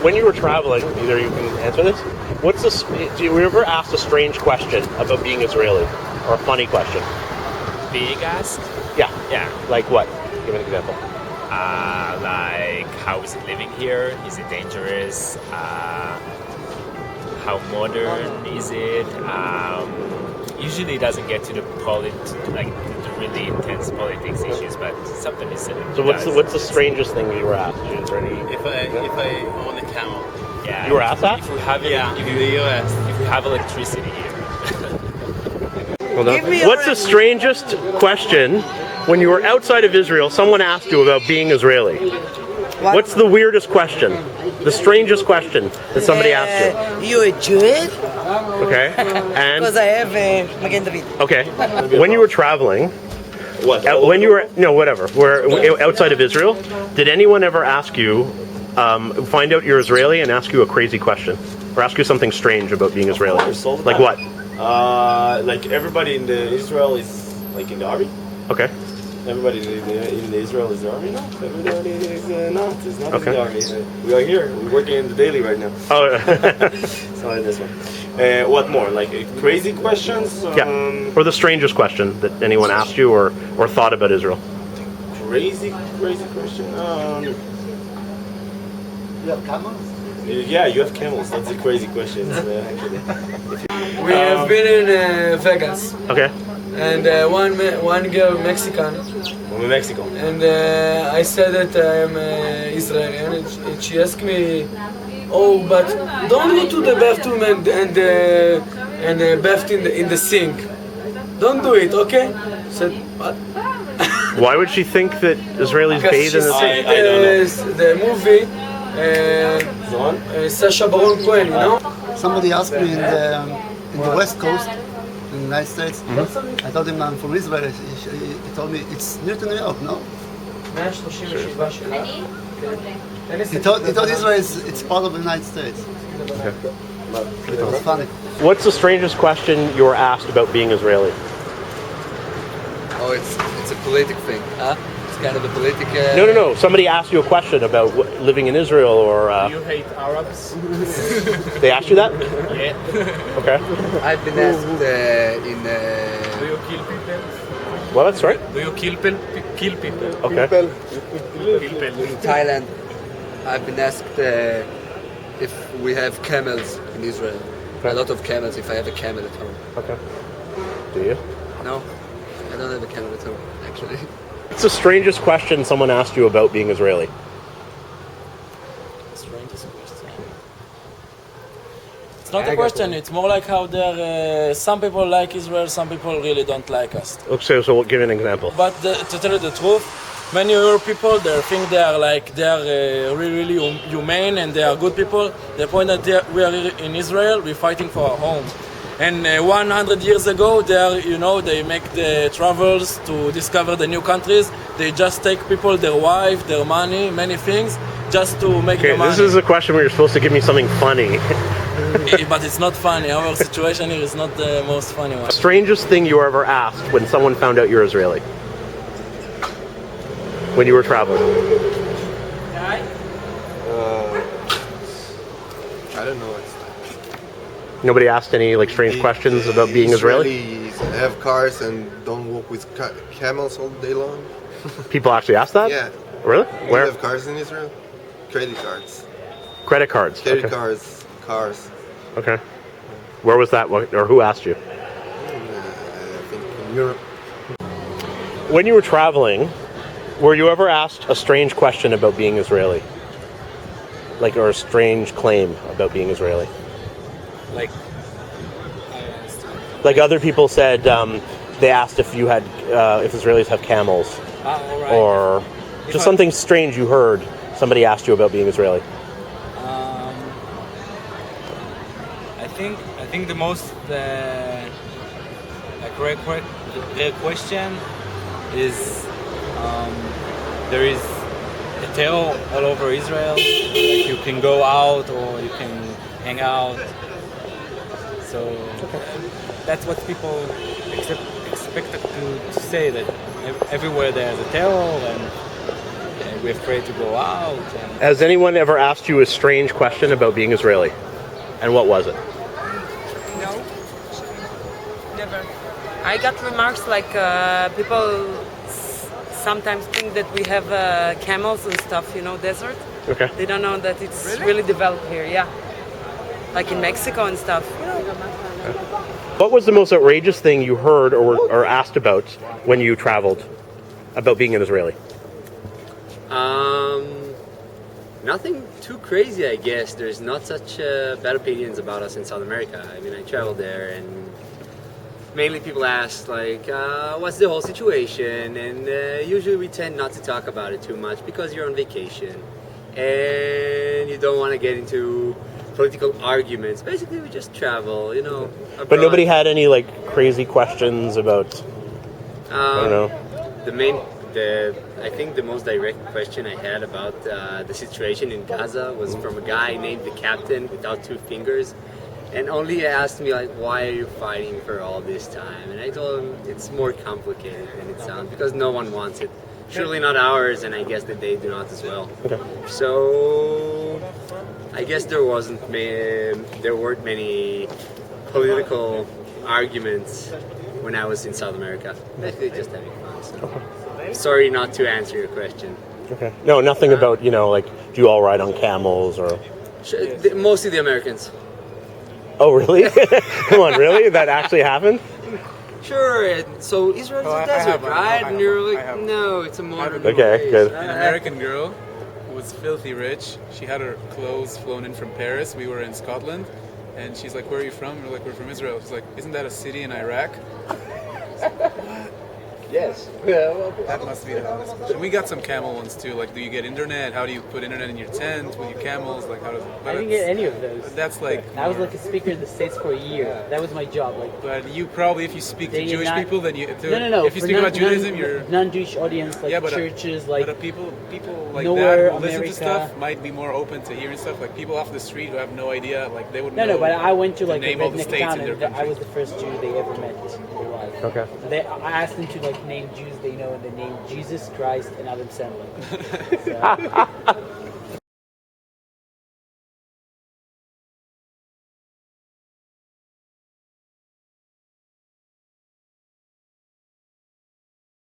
When you were traveling, either you can answer this. Do you ever asked a strange question about being Israeli, or a funny question? Being asked? Yeah. Yeah. Like what? Give an example. Like, how is it living here? Is it dangerous? How modern is it? Usually it doesn't get to the really intense politics issues, but sometimes it So what's the strangest thing you were asked? Is there any? If I own a camel. Yeah. You were asked that? If we have in the US. If we have electricity here. What's the strangest question when you were outside of Israel? Someone asked you about being Israeli. What's the weirdest question? The strangest question that somebody asked you? You a Jew? Okay. And Because I have Magen David. okay. When you were traveling, when you were we're outside of Israel, did anyone ever ask you, find out you're Israeli and ask you a crazy question, or ask you something strange about being Israeli? Like what? Like everybody in the Israel is like in the army. Okay. Everybody in the Israel is the army now. Everybody is not. It's not Okay. in the army. We are here. We're working in the daily right now. Oh. So like this one. What more? Like crazy questions? Yeah. Or the strangest question that anyone asked you or thought about Israel? Crazy question. You have camels? Yeah, you have camels. That's a crazy question. Actually. We have been in Vegas, Okay. and one girl Mexican, I'm in Mexico. and I said that I'm Israeli, and she asked me, "Oh, but don't go to the bathroom and bath in the sink. Don't do it, okay?" I said, "What?" Why would she think that Israelis Because bathe she in the said sink? I don't the movie Zon? Sacha Baron Cohen, you know. Somebody asked me in the West Coast, in the United States. I told him I'm from Israel. He told me it's near to New York, no? He thought Israel it's part of the United States. It was funny. What's the strangest question you were asked about being Israeli? Oh, it's a politic thing, huh? It's kind of a politic... No. Somebody asked you a question about living in Israel, or You hate Arabs? they asked you that? Yeah. Okay. I've been asked in... Do you kill people? Well, that's right. Do you kill people? Okay. in Thailand. I've been asked if we have camels in Israel. Okay. A lot of camels, if I have a camel at home. Okay. Do you? No, I don't have a camel at home, actually. What's the strangest question someone asked you about being Israeli? Strangest question. It's not a question. It's more like how there. Some people like Israel. Some people really don't like us. Okay, so we'll give an example. But to tell you the truth, many Europe people they think they are really humane and they are good people. The point that we are in Israel, we're fighting for our home. And 100 years ago, they make the travels to discover the new countries. They just take people, their wife, their money, many things, just to make the money. This is a question where you're supposed to give me something funny. But it's not funny. Our situation here is not the most funny one. Strangest thing you were ever asked when someone found out you're Israeli? When you were traveling? I don't know. Nobody asked any strange questions about being Israeli? Israelis have cars and don't walk with camels all day long. People actually asked that? Yeah. Really? We Where? have cars in Israel. Credit cards. Credit cards. Credit Okay. cards. Cars. Okay. Where was that? Or who asked you? I think in Europe. When you were traveling, were you ever asked a strange question about being Israeli? Or a strange claim about being Israeli? Like other people said, they asked if you had, if Israelis have camels, Right. or just something strange you heard somebody asked you about being Israeli. I think the most rare question is there is a terror all over Israel. Like you can go out or you can hang out. So that's what people expect to say, that everywhere there's a terror and we're afraid to go out. And Has anyone ever asked you a strange question about being Israeli? And what was it? No, never. I got remarks like people sometimes think that we have camels and stuff, desert. Okay. They don't know that it's really developed here, yeah. Like in Mexico and stuff. What was the most outrageous thing you heard or asked about when you traveled about being an Israeli? Nothing too crazy, I guess. There's not such bad opinions about us in South America. I mean, I traveled there, and mainly people ask, like, what's the whole situation? And usually we tend not to talk about it too much because you're on vacation and you don't want to get into political arguments. Basically, we just travel, abroad. But nobody had any like crazy questions about. I don't know. I think the most direct question I had about the situation in Gaza was from a guy named the Captain without two fingers, and only asked me like, "Why are you fighting for all this time?" And I told him it's more complicated than it sounds because no one wants it. Surely not ours, and I guess that they do not as well. Okay. So I guess there weren't many political arguments when I was in South America. Basically, just having fun. So. Sorry not to answer your question. Okay. No, nothing about like do you all ride on camels or? Mostly the Americans. Oh really? Come on, really? That actually happened? Sure. So Israel's a desert, right? And you're like, no, it's a modern place. Okay, good. An American girl who was filthy rich. She had her clothes flown in from Paris. We were in Scotland, and she's like, "Where are you from?" We're like, "We're from Israel." She's like, "Isn't that a city in Iraq?" Yes. That must be the hardest question. We got some camel ones too. Like, do you get internet? How do you put internet in your tent with your camels? Like, how does? I didn't get any of those. That's like. I was like a speaker in the States for a year. That was my job. Like. But you probably, if you speak to Jewish people, then you. No. If you speak about Judaism, you're non-Jewish audience, like churches, like. But people like nowhere, that who listen to America. stuff might be more open to hearing stuff. Like people off the street who have no idea, like they would. No, but I went to like a name all the redneck states town, in their and country. I was the first Jew they ever met in their life. Okay. I asked them to like name Jews they know, and they named Jesus Christ and Adam Sandler. So,